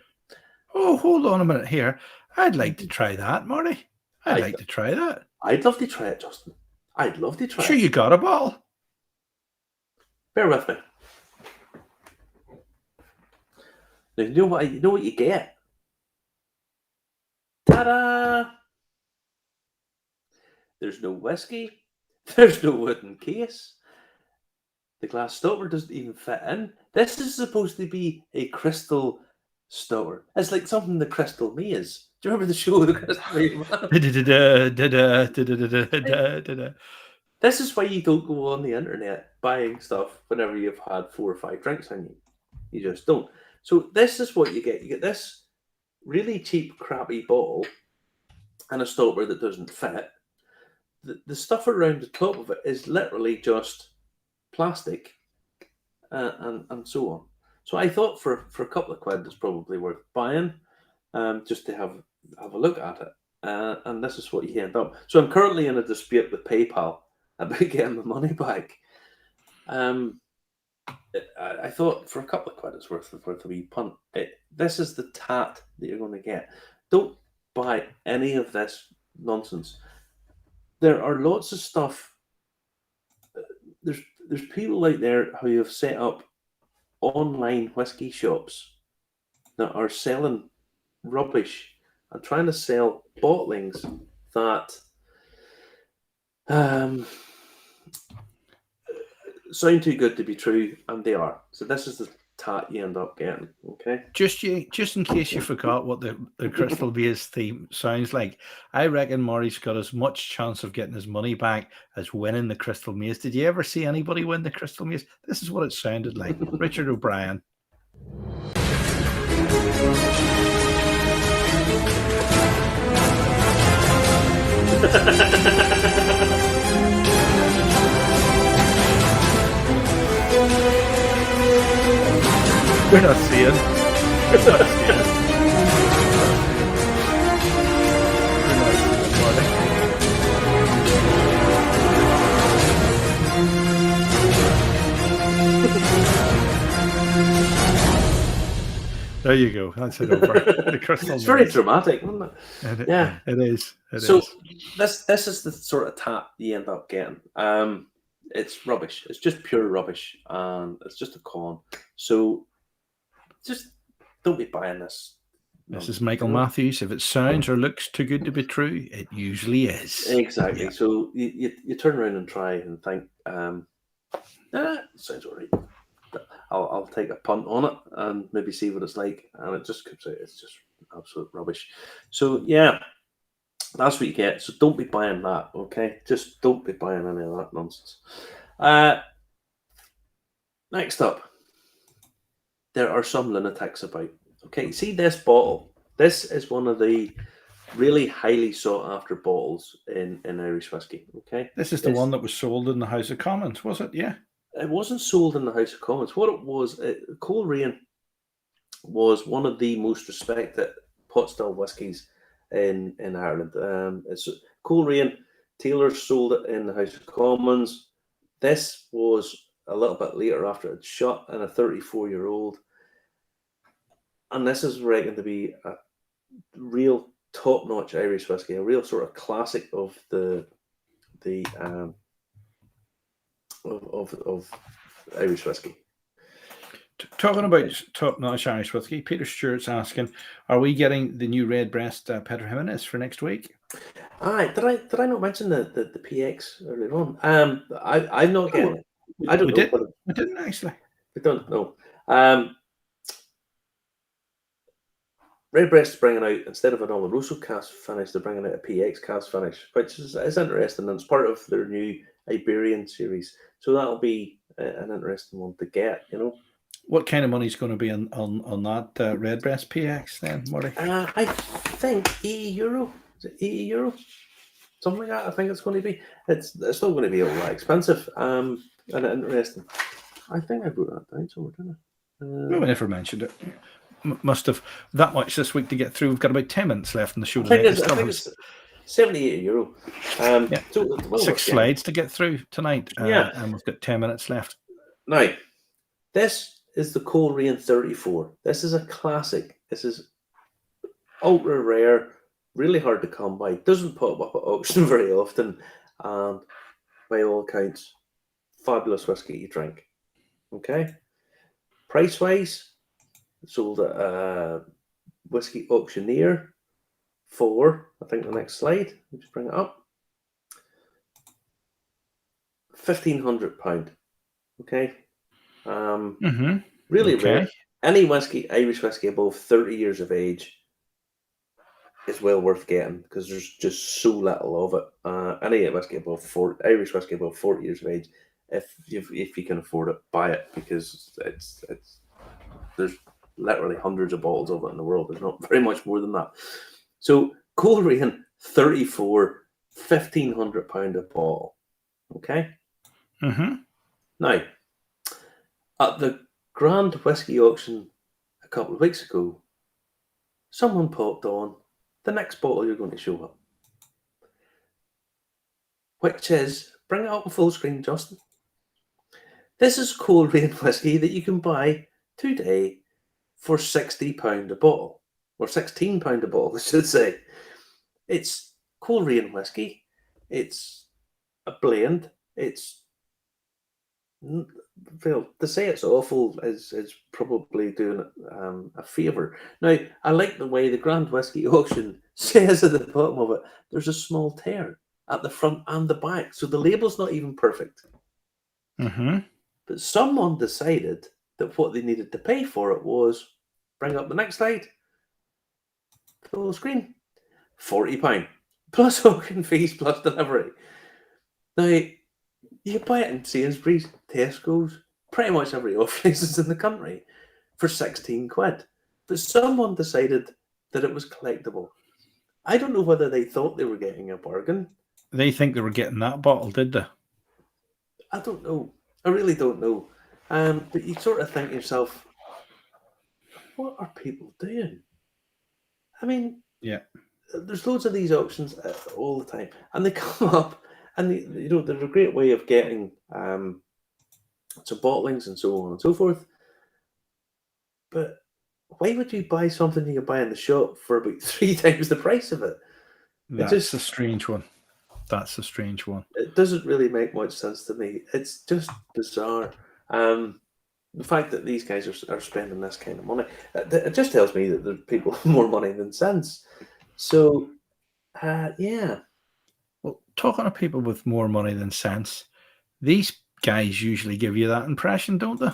Oh, hold on a minute here. I'd like to try that, Marty. I'd like to try that. I'd love to try it, Justin. I'd love to try it. Sure, you got a bottle. Bear with me. Now, you know what you get? Ta-da! There's no whiskey. There's no wooden case. The glass stopper doesn't even fit in. This is supposed to be a crystal stopper. It's like something the Crystal Me is. Do you remember the show, The Crystal Me? This is why you don't go on the internet buying stuff whenever you've had 4 or 5 drinks in you. You just don't. So this is what you get. You get this really cheap, crappy bottle and a stopper that doesn't fit. The stuff around the top of it is literally just plastic and so on. So I thought for a couple of quid, it's probably worth buying, just to have a look at it. And this is what you end up. So I'm currently in a dispute with PayPal about getting the money back. I thought for a couple of quid, it's worth a wee punt. This is the tat that you're going to get. Don't buy any of this nonsense. There are lots of stuff there's people out there who have set up online whiskey shops that are selling rubbish and trying to sell bottlings that sound too good to be true, and they are. So this is the tat you end up getting. Okay. Just in case you forgot what the Crystal Maze theme sounds like, I reckon Murray's got as much chance of getting his money back as winning the Crystal Maze. Did you ever see anybody win the Crystal Maze? This is what it sounded like. Richard O'Brien. We're not seeing. We're not seeing. There you go. That's it over. The Crystal It's very dramatic, isn't it? Yeah, it is. This is the sort of tat you end up getting. It's rubbish. It's just pure rubbish, and it's just a con. So just don't be buying this. This is Michael Matthews. If it sounds or looks too good to be true, it usually is. Exactly. Yeah. So you turn around and try and think, sounds all right. I'll take a punt on it and maybe see what it's like, and it just comes out. It's just absolute rubbish. So yeah, that's what you get. So don't be buying that. Okay, just don't be buying any of that nonsense. Next up, there are some lunatics about. Okay, see this bottle. This is one of the really highly sought after bottles in Irish whiskey. Okay, this is the one that was sold in the House of Commons, was it? Yeah. It wasn't sold in the House of Commons. What it was, Coleraine was one of the most respected pot still whiskies in Ireland. It's Coleraine. Taylor sold it in the House of Commons. This was a little bit later after it shut in a 34-year-old. And this is reckoned to be a real top-notch Irish whiskey, a real sort of classic of the Irish whiskey. Talking about top-notch Irish whiskey, Peter Stewart's asking, are we getting the new Redbreast Pedro Jimenez for next week? Aye, did I not mention the PX earlier on? I'm not getting it. I don't know. We didn't actually. We don't know. Redbreast is bringing out, instead of an Oloroso cask finish, they're bringing out a PX cask finish, which is interesting, and it's part of their new Iberian series. So that'll be an interesting one to get, you know. What kind of money is going to be on that Redbreast PX then, Murray? I think €80. Is it €80? Something like that. I think it's going to be. It's not going to be a lot expensive. And interesting. I think I wrote that down somewhere, didn't I? No, we never mentioned it. Must have that much this week to get through. We've got about 10 minutes left in the show. I think it's €78. Yeah. So 6 slides to get through tonight. And we've got 10 minutes left. Now, this is the Coleraine 34. This is a classic. This is ultra rare, really hard to come by. Doesn't pop up at auction very often, and by all accounts, fabulous whiskey to drink. Okay, price wise, sold at a whiskey auctioneer for, I think the next slide, let's bring it up, £1,500. Okay, really rare. Any whiskey, Irish whiskey above 30 years of age is well worth getting because there's just so little of it. Any whiskey above 40, Irish whiskey above 40 years of age, if you can afford it, buy it, because it's there's literally hundreds of bottles of it in the world. There's not very much more than that. So Coleraine 34, £1,500 a bottle. Okay. Now, at the Grand Whiskey Auction a couple of weeks ago, someone popped on the next bottle you're going to show up, which is, bring it up on full screen, Justin. This is Coleraine whiskey that you can buy today for £60 a bottle, or £16 a bottle, I should say. It's Coleraine whiskey. It's a blend. It's Well, to say it's awful is probably doing it a favour. Now, I like the way the Grand Whiskey Auction says at the bottom of it, there's a small tear at the front and the back, so the label's not even perfect. Mm-hmm. But someone decided that what they needed to pay for it was, bring up the next slide, full screen, £40 plus auction fees plus delivery. Now, you can buy it in Sainsbury's, Tesco's, pretty much every off license in the country for 16 quid. But someone decided that it was collectible. I don't know whether they thought they were getting a bargain. They think they were getting that bottle, did they? I don't know. I really don't know. But you sort of think to yourself, what are people doing? I mean, yeah, there's loads of these auctions all the time, and they come up, and they're a great way of getting some bottlings and so on and so forth. But why would you buy something you can buy in the shop for about 3 times the price of it? That's a strange one. That's a strange one. It doesn't really make much sense to me. It's just bizarre. The fact that these guys are spending this kind of money, it just tells me that there's people with more money than sense. So, yeah. Well, talking to people with more money than sense, these guys usually give you that impression, don't they?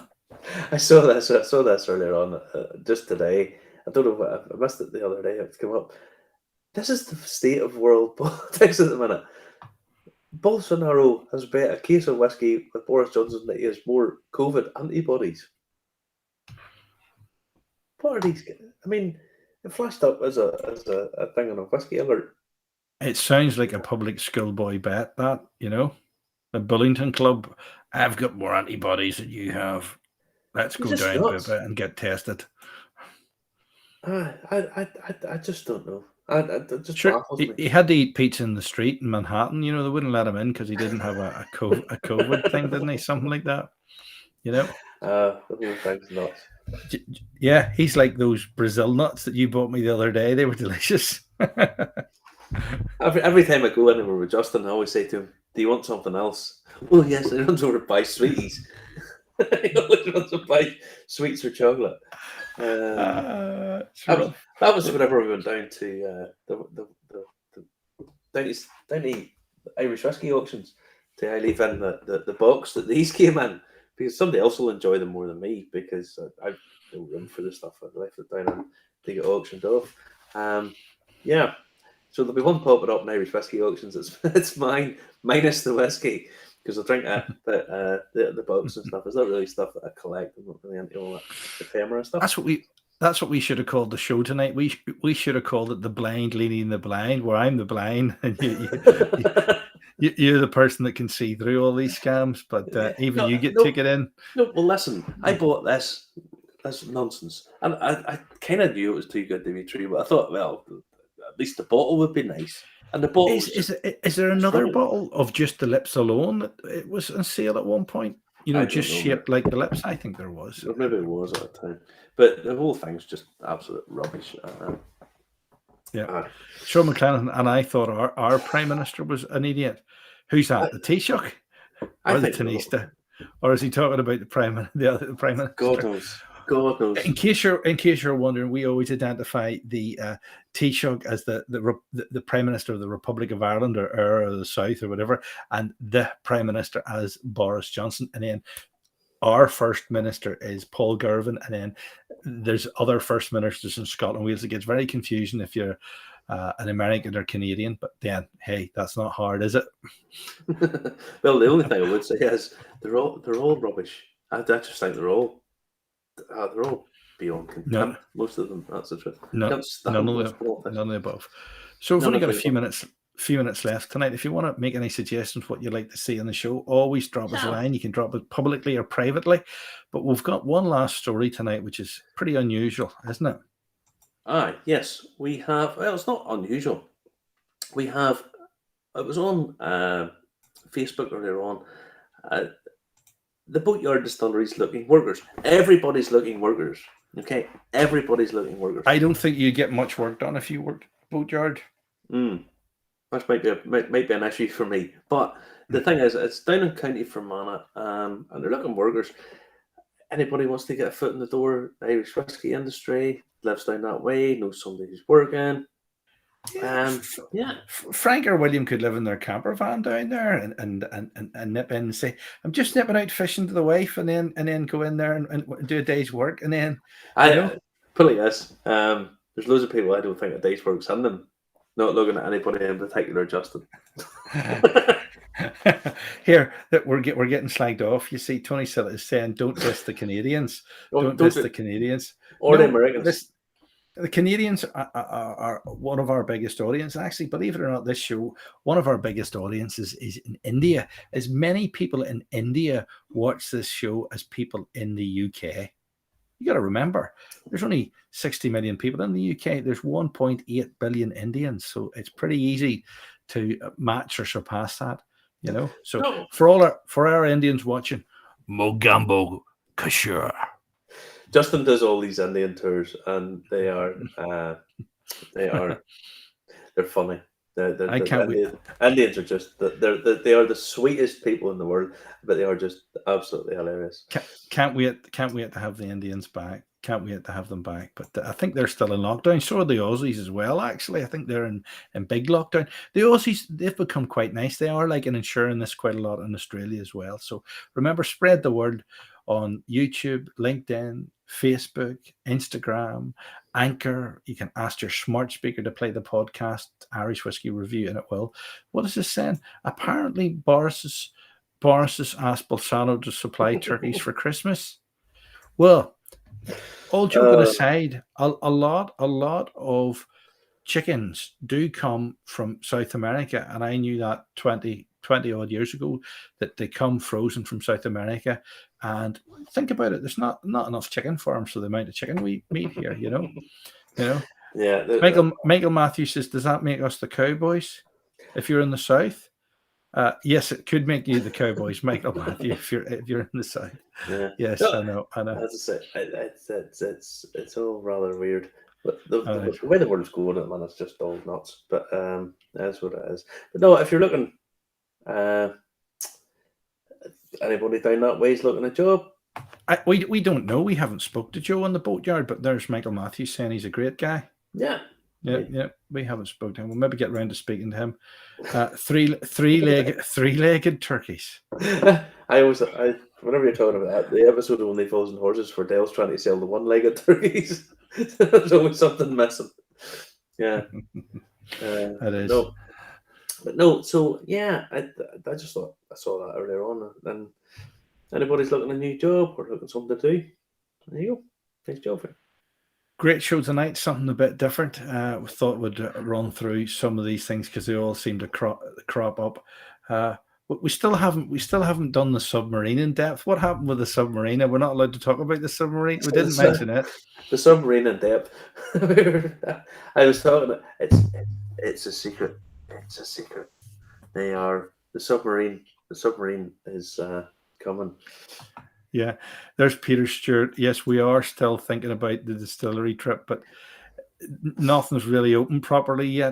I saw this earlier on, just today. I don't know what I missed it the other day. It's come up. This is the state of world politics at the minute. Bolsonaro has bet a case of whiskey with Boris Johnson that he has more COVID antibodies. What are these? I mean, it flashed up as a thing on a whiskey alert. It sounds like a public schoolboy bet, that, a Bullington Club. I've got more antibodies than you have. Let's go down and get tested. I just don't know. It just baffles me. He had to eat pizza in the street in Manhattan. They wouldn't let him in because he didn't have a COVID thing, didn't he? Something like that. The whole thing's nuts. Yeah, he's like those Brazil nuts that you bought me the other day. They were delicious. Every time I go anywhere with Justin, I always say to him, "Do you want something else?" Oh yes, I runs over to buy sweeties. He always runs to buy sweets or chocolate. That was whenever we went down to down to Irish whiskey auctions to leave in the box that these came in, because somebody else will enjoy them more than me, because I've no room for the stuff. I left it down and they get auctioned off. Yeah. So there'll be one popping up in Irish whiskey auctions. It's mine, minus the whiskey, because I'll drink that. But the box and stuff is not really stuff that I collect. I'm not really into all that ephemera stuff. That's what we should have called the show tonight. We should have called it The Blind Leading the Blind, where I'm the blind and you're the person that can see through all these scams. But you get ticket in. No, well, listen, I bought this. That's nonsense, and I kind of knew it was too good to be true. But I thought, well, at least the bottle would be nice. And the bottle is there another bottle of just the lips alone that it was on sale at one point? Just shaped like the lips. I think there was. Or maybe it was at the time. But the whole thing's just absolute rubbish. Yeah. Sean McLennan and I thought our Prime Minister was an idiot. Who's that? The Taoiseach? Or the Tanista? Or is he talking about the Prime Minister? God knows. God knows. In case you're wondering, we always identify the Taoiseach as the Prime Minister of the Republic of Ireland or the South or whatever, and the Prime Minister as Boris Johnson, and then our First Minister is Paul Girvan, and then there's other First Ministers in Scotland and Wales. It gets very confusing if you're an American or Canadian, but then, hey, that's not hard, is it? Well, the only thing I would say is they're all rubbish. I just think they're all beyond contempt. No. Most of them, that's the truth. None of the above. So we've only got a few minutes left tonight. If you want to make any suggestions what you'd like to see on the show, always drop us a line. You can drop it publicly or privately. But we've got one last story tonight, which is pretty unusual, isn't it? Yes. We have, well, it's not unusual. We have, it was on Facebook earlier on, the Boatyard Distillery's looking workers. Everybody's looking workers. Okay? Everybody's looking workers. I don't think you get much work done if you work Boatyard. Which might be an issue for me. But the thing is, it's down in County Fermanagh, and they're looking workers. Anybody wants to get a foot in the door, Irish whiskey industry, lives down that way, knows somebody who's working. Frank or William could live in their camper van down there and nip in and say, "I'm just nipping out fishing to the wife," and then go in there and do a day's work, and then put it like this: there's loads of people I don't think a day's work's in them. Not looking at anybody in particular, Justin. Here that we're getting slagged off. You see, Tony Sillett is saying, "Don't diss the Canadians. Don't diss the Canadians or the Americans." The Canadians are one of our biggest audience. Actually, believe it or not, this show, one of our biggest audiences is in India. As many people in India watch this show as people in the UK. You got to remember, there's only 60 million people in the UK. There's 1.8 billion Indians, so it's pretty easy to match or surpass that. So for our Indians watching, Mogambo Kashur. Justin does all these Indian tours, and they're funny. Indians are just they are the sweetest people in the world, but they are just absolutely hilarious. Can't wait to have the Indians back. Can't wait to have them back. But I think they're still in lockdown. So are the Aussies as well. Actually, I think they're in big lockdown. The Aussies, they've become quite nice. They are ensuring this quite a lot in Australia as well. So remember, spread the word on YouTube, LinkedIn, Facebook, Instagram, Anchor. You can ask your smart speaker to play the podcast Irish Whiskey Review, and it will. What is this saying? Apparently, Boris has asked Bolsonaro to supply turkeys for Christmas. Well, all joking aside, a lot of chickens do come from South America, and I knew that 20 odd years ago that they come frozen from South America. And think about it, there's not enough chicken farms for the amount of chicken we eat here, Yeah. Michael Matthews says, does that make us the Cowboys if you're in the South? Yes, it could make you the Cowboys, Michael Matthews, if you're in the South. Yeah. Yes, I know. As I say, it's all rather weird. But the way the world's going at the minute, it's just all nuts. But that's what it is. But no, if you're looking, anybody down that way is looking a job. We don't know. We haven't spoke to Joe on the boatyard, but there's Michael Matthews saying he's a great guy. Yeah. We haven't spoken to him. We'll maybe get around to speaking to him. Three-legged turkeys. Whenever you're talking about that, the episode of Only Fools and Horses for Dale's trying to sell the one-legged turkeys. There's always something missing. Yeah. That is. No. But no, so yeah, I just thought I saw that earlier on. And anybody's looking a new job or looking something to do, there you go. Nice job for you. Great show tonight, something a bit different. We thought we'd run through some of these things because they all seem to crop up. We still haven't done the submarine in depth. What happened with the submarine? We're not allowed to talk about the submarine. We didn't mention it. The submarine in depth. I was talking. It's a secret. It's a secret. The submarine. The submarine is coming. Yeah, there's Peter Stewart. Yes, we are still thinking about the distillery trip, but nothing's really open properly yet.